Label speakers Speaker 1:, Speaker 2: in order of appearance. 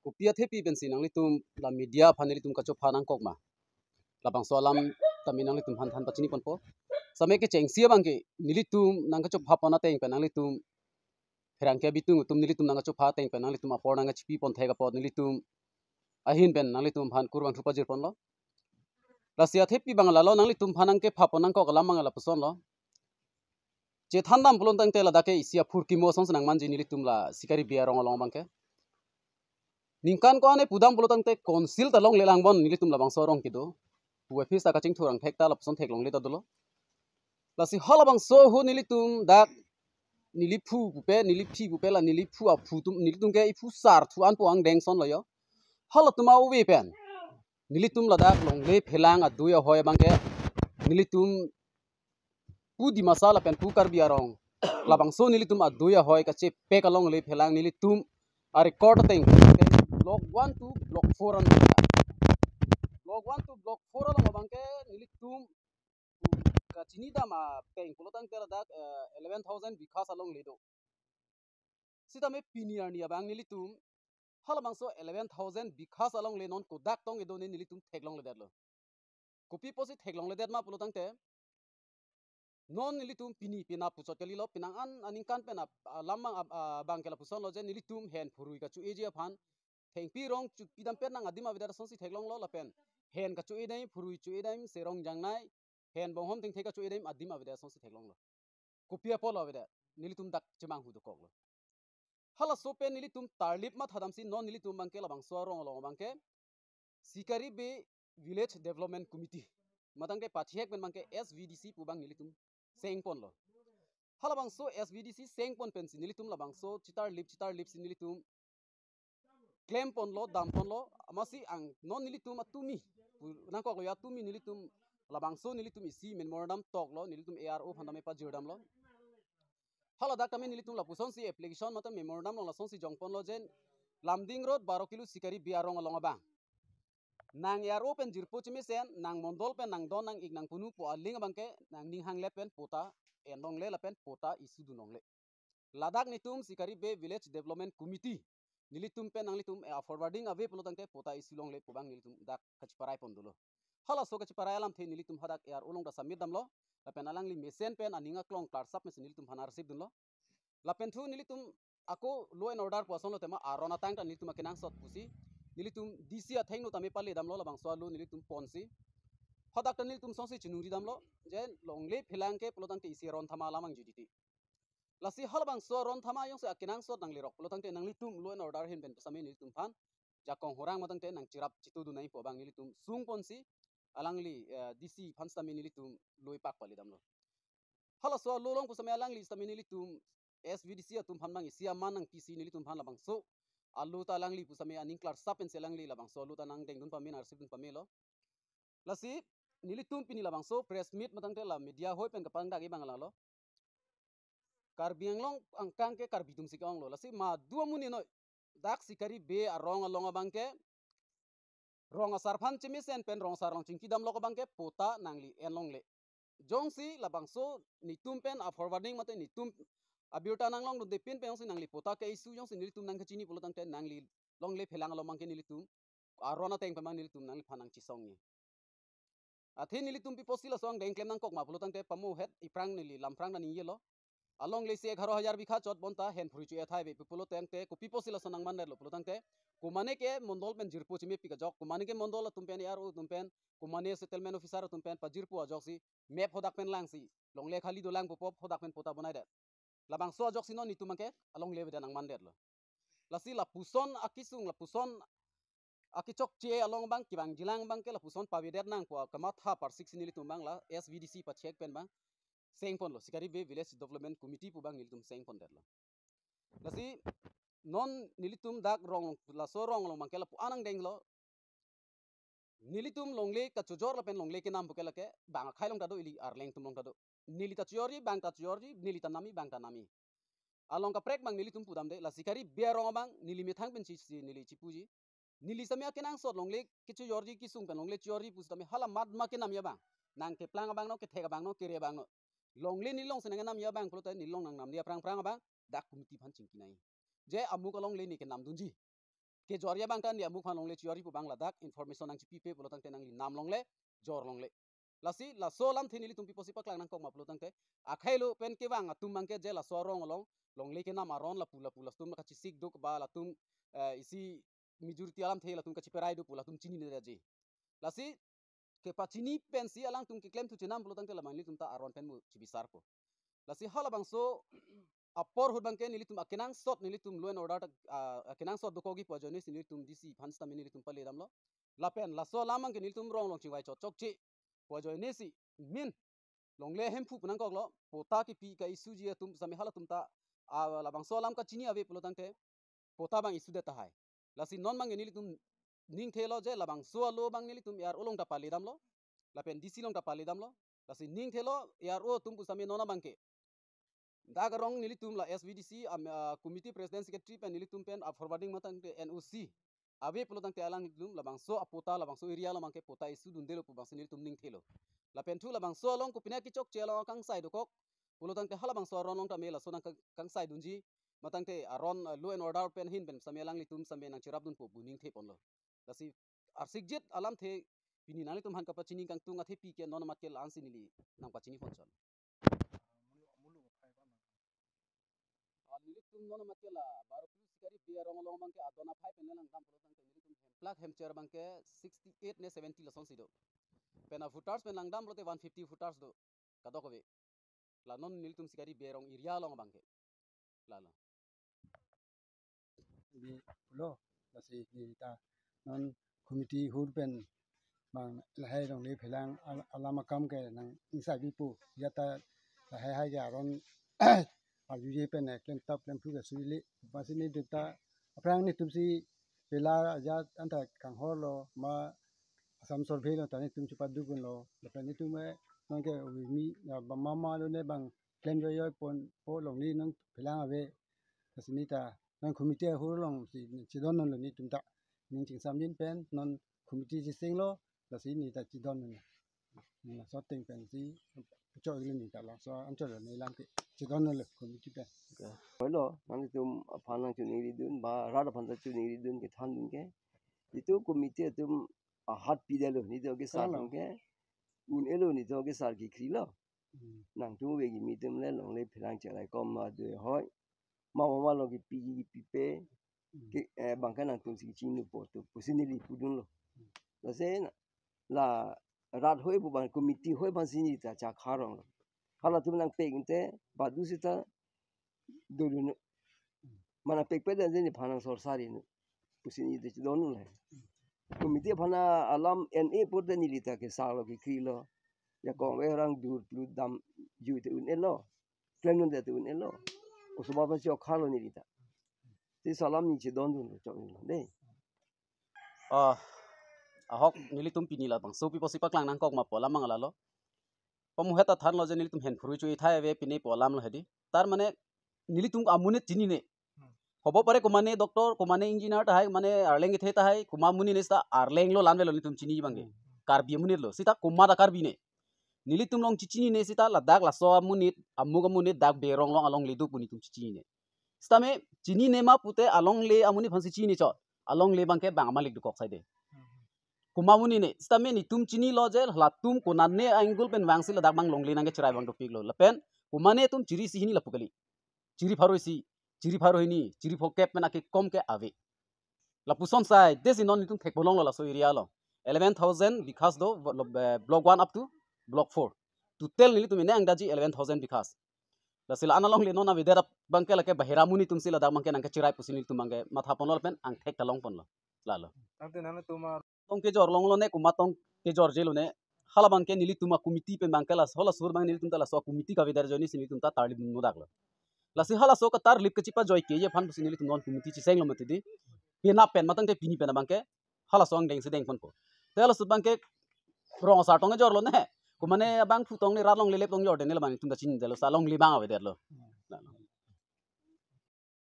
Speaker 1: Kupia tepi bensin nang litum la media panel litum kacho panang kok ma labang soalam taminang litum han pacini ponpo sampai ke cengsia bangke nilitum nang kacho phapona teng penang litum herangke bitung tum nilitum nang kacho pha teng penang litum apor nang chipi pon thega pod nilitum ahin pen nang litum phan kurwang thupa jir pon lo lasia tepi bangala lo nang litum phanang ke phaponang kok lamang la puson lo je thandam pulon tang tela dake isia phurki mo song nang manji nilitum la sikari biarong along bangke ningkan ko ane pudam pulotang te konsil talong lelang bon nilitum labang sorong kido wefis ta kaching thurang thekta lapson theklong le tadolo lasi halabang so hu nilitum dak niliphu bupe niliphi bupe la niliphu a phutum nilitum ke iphu sar thu an po ang deng son loyo halatuma uwe pen nilitum la dak long le phelang a duya hoy bangke nilitum pu di masala pen pu kar biarong labang so nilitum a duya hoy ka che pe kalong le phelang nilitum a record teng block 1 to block 4 an block 1 to block 4 ala mabangke nilitum ka chini dama teng pulotang tela dak 11000 bikhas along ledo sita me piniar ni abang nilitum halamang so 11000 bikhas along le non ko dak tong edo ne nilitum theklong le dadlo kopi posi theklong le dad ma pulotang te non nilitum pini pina puchot kali lo pinang an aningkan pena lamang bangkela puson lo je nilitum hen phurui ka chu eji phan thengpi rong chu pidam pen nang adima bidar sonsi theklong lo la pen hen ka chu edai phurui chu edai serong jangnai hen bonghom ting theka chu edai adima bidar sonsi theklong lo kopia polo bidar nilitum dak chemang hu do kok lo hala so pen nilitum tarlip ma thadam si non nilitum bangke la bang so rong lo bangke sikari be village development committee matang ke pathiek pen bangke SVDC pu bang nilitum sengpon lo hala bang so SVDC sengpon pen si nilitum la bang so chitar lip si nilitum claim pon lo dam pon lo amasi ang non nilitum atumi nang kok lo ya tumi nilitum labang so nilitum isi memorandum tok lo nilitum ARO phandame pa jirdam lo hala dak kami nilitum la puson si application mata memorandum lo la son si jongpon lo jen lamding road 12 kilo sikari biarong along abang nang ARO pen jirpo chimi sen nang mondol pen nang don nang ik nang punu po aling bangke nang ning hang le pen pota enong le la pen pota isu dunong le ladak nitum sikari be village development committee nilitum pen nang litum forwarding ave pelotang te pota isilong le pobang nilitum dak kachiparai pondulo hala so kachiparai alam the nilitum hadak yar ulong da samit damlo la pen alang li mesen pen aninga klong klar sap mes nilitum hanar sip dunlo la pen thu nilitum ako law and order poson lo tema arona tang ta nilitum akinang sot pusi nilitum DC a thengno tame pale damlo la bang so lo nilitum ponsi hadak ta nilitum sonsi chinuri damlo je longle philang ke pelotang te isiron thama lamang jiditi lasi halbang so ron thama yong se akinang so nang lirok pelotang te nang litum law and order hin ben sami nilitum phan jakong horang matang te nang chirap chitu du nai po bang nilitum sung ponsi alangli DC phan sami nilitum loi pak pali damlo hala so lolong ku sami alangli sami nilitum SVDC atum phan bang isia manang PC nilitum phan labang so alu ta alangli pu sami aning klar sap en selangli labang so alu ta nang deng dun pamin arsip dun pamelo lasi nilitum pini labang so press meet matang te la media hoi pen kapang dagi bang lo karbianglong angkang ke karbitum sikong lo lasi ma dua muni no dak sikari be arong along bangke rong asar phan chimi sen pen rong sarong chingki dam lo bangke pota nangli enlong le jongsi labang so nitum pen a forwarding mate nitum abiuta nanglong do depin pe yongsi nangli pota ke isu yongsi nilitum nang chini polotang te nangli long le phelang lo mangke nilitum arona teng pe mang nilitum nangli phanang chisong ni athi nilitum pi posila song deng klem nang kok ma polotang te pamu het iprang nili lamprang na ni yelo along le se 11000 bikha chot bonta hen phuri chu ethai be pulo teng te ko pipo sila sonang man lo pulo tang te kumane ke mondol pen jirpu chimi pika jok kumane ke mondol tumpen yar u tumpen kumane settlement officer tumpen pajirpu ajok si map hodak pen lang si long le khali do lang pop hodak pen pota bonai det labang so ajok si no ni tumangke along le nang man det lo lasi la puson akisung la puson akichok che along bang kibang jilang bang ke la puson pavidet nang po kamatha par 6 nili tumbang la SVDC pa check pen bang sengpon lo sikari be village development committee pu bang nilitum sengpon det lo lasi non nilitum dak rong la so rong long mangkela pu anang deng lo nilitum longle ka chujor la pen longle ke nam bukela ke bang khailong tado ili arleng tum long tado nilita chiori bang ta chiori nilita nami bang ta nami along ka prek bang nilitum pudam de la sikari be rong bang nili methang pen chi nili chipuji nili samya kenang sot longle kichu yorji kisung pen longle chiori pu samya hala mad ma ke nam ya bang nang ke plang bang no ke thega bang no ke re bang no longle nilong senang nam ya bang pulota nilong nang nam dia prang bang dak kumiti phan chingki nai je amuk along le ni ke nam dunji ke jor ya bang kan ya mukhan longle chiori pu bang ladak information nang chipi pe polotang te nang li nam longle jor longle lasi la so lam thini li tum pi posipak lang nang kok ma polotang te akhailo pen ke bang atum bang ke je la so rong long longle ke na maron la pula tum ka chisik duk ba la tum isi majority alam the la tum ka chiperai du pula tum chini ne je lasi ke pachini pen si alang tum ke claim tu chinam polotang te la mangli tum ta aron pen mu chibisar ko lasi hala bang so apor hut bangke nilitum akenang sot nilitum loan order akenang sot dokogi pojoni nilitum disi phans tami nilitum pale damlo lapen laso lamang ke nilitum rong long chingwai chok chok chi pojoni si min longle hempu punang koklo pota ki pi ka isu ji tum sami hala tum ta labang so lam ka chini ave pulotang te pota bang isu de ta hai lasi non mang nilitum ning thelo je labang so lo bang nilitum yar olong ta pale damlo lapen disi long ta pale damlo lasi ning thelo yar o tum pu sami nona bangke dagarong nilitum la SVDC committee president secretary pen nilitum pen forwarding matang te NOC ave pelotang te alang nilitum labang so apota labang so area lamang ke pota isu dundelo pu bang nilitum ning thelo la pen thu labang so long ku pina ki chok chelo kang sai do kok pelotang te halabang so ron long ta mela so nang kang sai dunji matang te aron law and order pen hin pen samelang litum same nang chirap dun pu buning the ponlo lasi arsik jet alam the pini nang litum han ka pachini kang tunga the pi ke non mat ke lansi nili nang pachini fonchon nilitum non matela baru plus sekali biar orang long bangke adona phai penelang dam pelotang te nilitum plug hemcher bangke 68 ne 70 lason sido pena footers pen langdam lote 150 footers do kadok be la non nilitum sekali biar orang iria long bangke la
Speaker 2: di pulo lasi kita non committee hurpen bang lahai dong ni phelang alama kam ke nang insai bipu yata lahai hai ja ron ayu pen ken tap ken phu ke suili pasini dita aprang ni tumsi pela ja anta kang holo ma asam sorbe lo tani tum cepat dukun lo lepas itu me non ke mi mama lo ne bang claim yo pon po long ni nang phelang ave pasini ta non committee hurlong si don non ni tum ta ning ching sam nin pen non committee si sing lo la si ni ta chi don ni la so ting pen si cho ni ni ta la so am cho ni lam ke chi don le committee pen
Speaker 3: lo nang tum phanang chu ni dun ba ra da phan chu ni dun ke than dun ke itu committee tum hat pi de lo ni to ke sa dun ke un elo ni to ke sa ki khri lo nang tu we ki mi tum le long le phelang cha lai kom ma de hoi ma lo ki pi pe ke bang ka nang tum si chi nu po to pusini li pu dun lo la se la rat hoi bu ban committee hoi ban si ni ta cha kha rong lo hala tum nang pe ngte ba du si ta do no mana pe pe de ni phanang sor sari nu pusini de don nu le committee phana alam NA pur de ni li ta ke sa lo ki khri lo ya ko we rang dur plu dam ju te un elo claim nun de te un elo ko so ba ba cho kha lo ni li ta ti salam ni che don dun cho ni de
Speaker 1: ahok nilitum pini la bang so pi posi paklang nang kok ma pola mangala lo pamuheta than lo je nilitum hen phuru chui thai ave pini polam lo hedi tar mane nilitum amune chini ne hobo pare kumane doctor kumane engineer ta hai mane arleng the ta hai kuma muni ne sta arleng lo lanve lo nilitum chini bange karbi munit lo sita kuma da karbi ne nilitum long chichini ne sita la dak la so munit amuga munit dak berong long along le du punitum chichini ne stame chini ne ma pute along le amuni phansi chini cho along le bangke bang malik du kok sai de kumamuni ne stame ni tum chini lo je la tum kunanne angul pen wangsi la dak bang long le nange chirai bang do pik lo la pen kumane tum chiri si hini la pukali chiri pharo hini chiri phokep mena ke kom ke ave la puson sai desi non ni tum thek bolong lo la so area lo 11000 because do block 1 up to block 4 to tell ni tum ne angdaji 11000 because la sila analong le nona videra bangke la ke bahira muni tum sila dak bangke nang ke chirai pusini tum bangke matha ponol pen ang thek talong pon lo la lo
Speaker 2: tante nana tuma
Speaker 1: tong ke jor long lo ne kumatong ke jor jelo ne hala bangke nili tuma committee pen bangke la hola sur bang nili tum ta la so committee ka videra joni sini tum ta tarli dum dak lo la si hala so ka tar lip ke chipa joy ke ye phan pusini nili tum non committee chi seng lo mati di pena pen matang te pini pen bangke hala so ang deng se deng pon ko te hala su bangke rong sa tong jor lo ne kumane bang fu tong ni ra long le le tong jor de ne la bang tum da chin de lo sa long li bang ave der lo